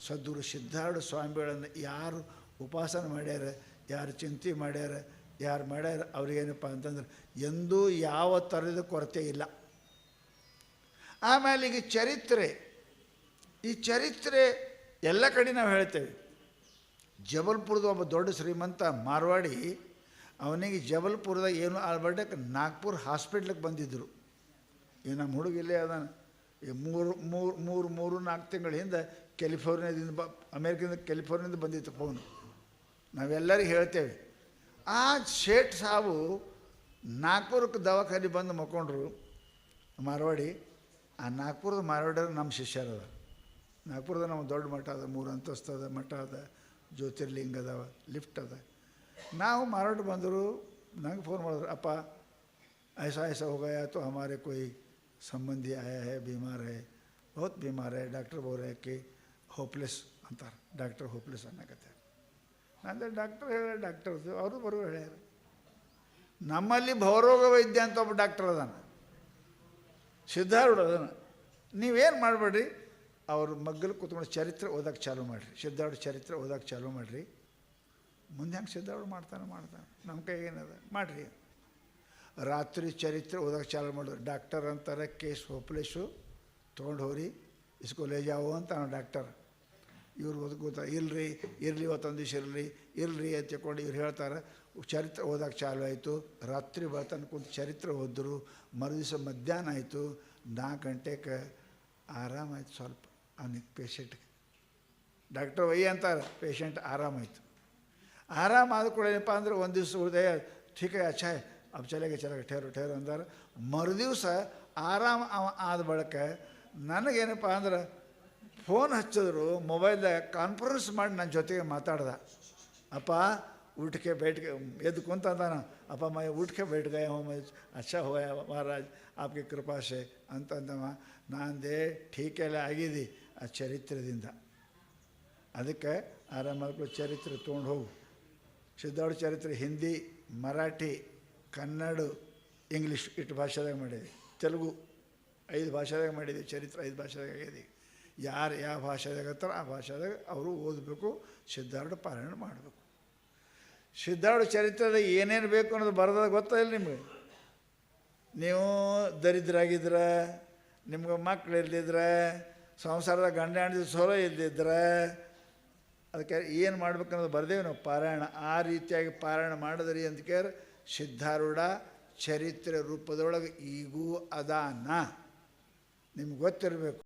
ಸದ್ಗುರು ಸಿದ್ಧಾರೂಢ ಸ್ವಾಮಿಗಳನ್ನು ಯಾರು ಉಪಾಸನೆ ಮಾಡ್ಯಾರ, ಯಾರು ಚಿಂತೆ ಮಾಡ್ಯಾರ, ಯಾರು ಮಾಡ್ಯಾರ ಅವ್ರಿಗೇನಪ್ಪ ಅಂತಂದ್ರೆ ಎಂದೂ ಯಾವ ಥರದ ಕೊರತೆ ಇಲ್ಲ. ಆಮೇಲೆ ಈಗ ಚರಿತ್ರೆ, ಈ ಚರಿತ್ರೆ ಎಲ್ಲ ಕಡೆ ನಾವು ಹೇಳ್ತೇವೆ. ಜಬಲ್ಪುರದ ಒಬ್ಬ ದೊಡ್ಡ ಶ್ರೀಮಂತ ಮಾರ್ವಾಡಿ, ಅವನಿಗೆ ಜಬಲ್ಪುರದಾಗ ಏನು ಆಳ್ಬಡ್ಡಕ್ಕೆ ನಾಗ್ಪುರ್ ಹಾಸ್ಪಿಟ್ಲಿಗೆ ಬಂದಿದ್ದರು. ಈ ನಮ್ಮ ಹುಡುಗಿಲ್ಲೇ ಅದಾನ. ಈ ಮೂರು ನಾಲ್ಕು ತಿಂಗಳ ಹಿಂದೆ ಕ್ಯಾಲಿಫೋರ್ನಿಯಾದಿಂದ ಅಮೇರಿಕದಿಂದ ಕ್ಯಾಲಿಫೋರ್ನಿಯಿಂದ ಬಂದಿತ್ತು ಫೋನು. ನಾವೆಲ್ಲರಿಗೂ ಹೇಳ್ತೇವೆ. ಆ ಶೇಠ್ ಸಾವು ನಾಗ್ಪುರಕ್ಕೆ ದವಾಖಾನೆ ಬಂದು ಮಕ್ಕೊಂಡ್ರು ಮಾರ್ವಾಡಿ. ಆ ನಾಗ್ಪುರದ ಮಾರ್ವಾಡಿಯವ್ರು ನಮ್ಮ ಶಿಷ್ಯರದ. ನಾಗ್ಪುರದ ನಮ್ಮ ದೊಡ್ಡ ಮಠ ಅದ, 3 ಅಂತಸ್ತದ ಮಠ ಅದ, ಜ್ಯೋತಿರ್ಲಿಂಗ ಅದಾವ, ಲಿಫ್ಟ್ ಅದ. ನಾವು ಮಾರ್ವಾಡಿ ಬಂದರು, ನಂಗೆ ಫೋನ್ ಮಾಡಿದ್ರು, ಅಪ್ಪ ऐसा ऐसा हो गया तो हमारे कोई संबंधी आया है, बीमार है, बहुत बीमार है, डॉक्टर बोल रहे हैं कि होपलेस ಅಂತಾರೆ. ಡಾಕ್ಟರ್ ಹೋಪ್ಲೆಸ್ ಅನ್ನಕತ್ತೆ. ನಂದು ಡಾಕ್ಟರ್ ಹೇಳ, ಡಾಕ್ಟರ್ದು ಅವರು ಬರೋ ಹೇಳ್ಯಾರ. ನಮ್ಮಲ್ಲಿ ಭವರೋಗ ವೈದ್ಯ ಅಂತ ಒಬ್ಬ ಡಾಕ್ಟರ್ ಅದಾನ, ಸಿದ್ಧಾರೂಢ ಅದಾನ. ನೀವೇನು ಮಾಡಬೇಡ್ರಿ, ಅವ್ರ ಮಗ್ಗಲು ಕೂತ್ಕೊಂಡು ಚರಿತ್ರೆ ಓದಕ್ಕೆ ಚಾಲೂ ಮಾಡಿರಿ, ಸಿದ್ಧಾರೂಢ ಚರಿತ್ರೆ ಓದಕ್ಕೆ ಚಾಲೂ ಮಾಡಿರಿ. ಮುಂದೆ ಹೆಂಗೆ ಸಿದ್ಧಾರೂಢ ಮಾಡ್ತಾನೆ ನಮ್ಮ ಕೈಗೇನದ ಮಾಡಿರಿ. ರಾತ್ರಿ ಚರಿತ್ರೆ ಓದಕ್ಕೆ ಚಾಲು ಮಾಡಿದ್ರು. ಡಾಕ್ಟರ್ ಅಂತಾರೆ ಕೇಸ್ ಹೋಪ್ಲೆಸ್ಸು, ತೊಗೊಂಡು ಹೋಗ್ರಿ, ಇಸ್ಕೋ ಲೇ ಜಾವು ಅಂತ ನಾವು ಡಾಕ್ಟರ್. ಇವ್ರು ಓದ್ಕೋತಾರೆ, ಇರಲಿ ಇವತ್ತೊಂದು ದಿವಸ ಇರಲಿ ಅಂತ ತಿಳ್ಕೊಂಡು ಇವ್ರು ಹೇಳ್ತಾರೆ. ಚರಿತ್ರೆ ಓದಕ್ಕೆ ಚಾಲು ಆಯಿತು. ರಾತ್ರಿ ಬರ್ತಾನೆ ಕೂತು ಚರಿತ್ರೆ ಓದಿದ್ರು. ಮರುದಿವಸ ಮಧ್ಯಾಹ್ನ ಆಯಿತು, 4 ಗಂಟೆಗೆ ಆರಾಮಾಯ್ತು ಸ್ವಲ್ಪ ಅವನಿಗೆ, ಪೇಷೆಂಟ್ಗೆ. ಡಾಕ್ಟರ್ ವೈ ಅಂತಾರೆ, ಪೇಷೆಂಟ್ ಆರಾಮಾಯಿತು. ಆರಾಮಾದ ಕೂಡ ಏನಪ್ಪ ಅಂದ್ರೆ ಒಂದು ದಿವಸ ಉಳಿದಯ ಠೀಕ್ ಅಚ್ಚಾ अब चलेगा ठहरो अंदाರ. ಮರುದಿವಸ ಆರಾಮ ಆದ ಬಳಿಕ ನನಗೇನಪ್ಪ ಅಂದ್ರೆ ಫೋನ್ ಹಚ್ಚಿದ್ರು, ಮೊಬೈಲ್ದಾಗ ಕಾನ್ಫರೆನ್ಸ್ ಮಾಡಿ ನನ್ನ ಜೊತೆಗೆ ಮಾತಾಡ್ದ. ಅಪ್ಪ ಉಠ್ಕೆ बैठ ಎದ್ದು ಕುಂತ ಅಂತಾನ, ಅಪ್ಪ मैं उठ के बैठ गया हूँ, मैं अच्छा हुआ महाराज आपकी कृपा से ಅಂತಂದವ. ನಾನಂದೆ ಠೀಕ್ ಎಲ್ಲ ಆಗಿದೆ ಆ ಚರಿತ್ರೆದಿಂದ. ಅದಕ್ಕೆ ಆರಾಮಾದ್ರೂ ಚರಿತ್ರೆ ತೊಗೊಂಡು ಹೋಗು. ಸಿದ್ಧಾರೂಢ ಚರಿತ್ರೆ ಹಿಂದಿ, ಮರಾಠಿ, ಕನ್ನಡ, ಇಂಗ್ಲೀಷ್ ಇಷ್ಟು ಭಾಷೆದಾಗ ಮಾಡಿದೆ. ತೆಲುಗು 5 ಭಾಷೆದಾಗ ಮಾಡಿದೆ. ಚರಿತ್ರೆ 5 ಭಾಷೆದಾಗ ಆಗಿದೆ. ಯಾರು ಯಾವ ಭಾಷೆದಾಗ ಇರ್ತಾರೋ ಆ ಭಾಷೆದಾಗ ಅವರು ಓದಬೇಕು, ಸಿದ್ಧಾರೂಢ ಪಾರಾಯಣ ಮಾಡಬೇಕು. ಸಿದ್ಧಾರೂಢ ಚರಿತ್ರೆದಾಗ ಏನೇನು ಬೇಕು ಅನ್ನೋದು ಬರೋದಾಗ ಗೊತ್ತಾಯಿಲ್ಲ ನಿಮಗೆ. ನೀವು ದರಿದ್ರಾಗಿದ್ರೆ, ನಿಮ್ಗೆ ಮಕ್ಕಳು ಇಲ್ಲದಿದ್ರೆ, ಸಂಸಾರದ ಗಂಡ ಹೆಂಡತಿ ಸೋಲೋ ಇಲ್ಲದಿದ್ರೆ, ಅದಕ್ಕೆ ಏನು ಮಾಡ್ಬೇಕನ್ನೋದು ಬರ್ದೇವೆ ನಾವು ಪಾರಾಯಣ. ಆ ರೀತಿಯಾಗಿ ಪಾರಾಯಣ ಮಾಡಿದ್ರಿ ಅಂತ ಕೇಳಿ ಸಿದ್ಧಾರೂಢ ಚರಿತ್ರೆ ರೂಪದೊಳಗೆ ಈಗೂ ಅದಾನ, ನಿಮ್ಗೆ ಗೊತ್ತಿರಬೇಕು.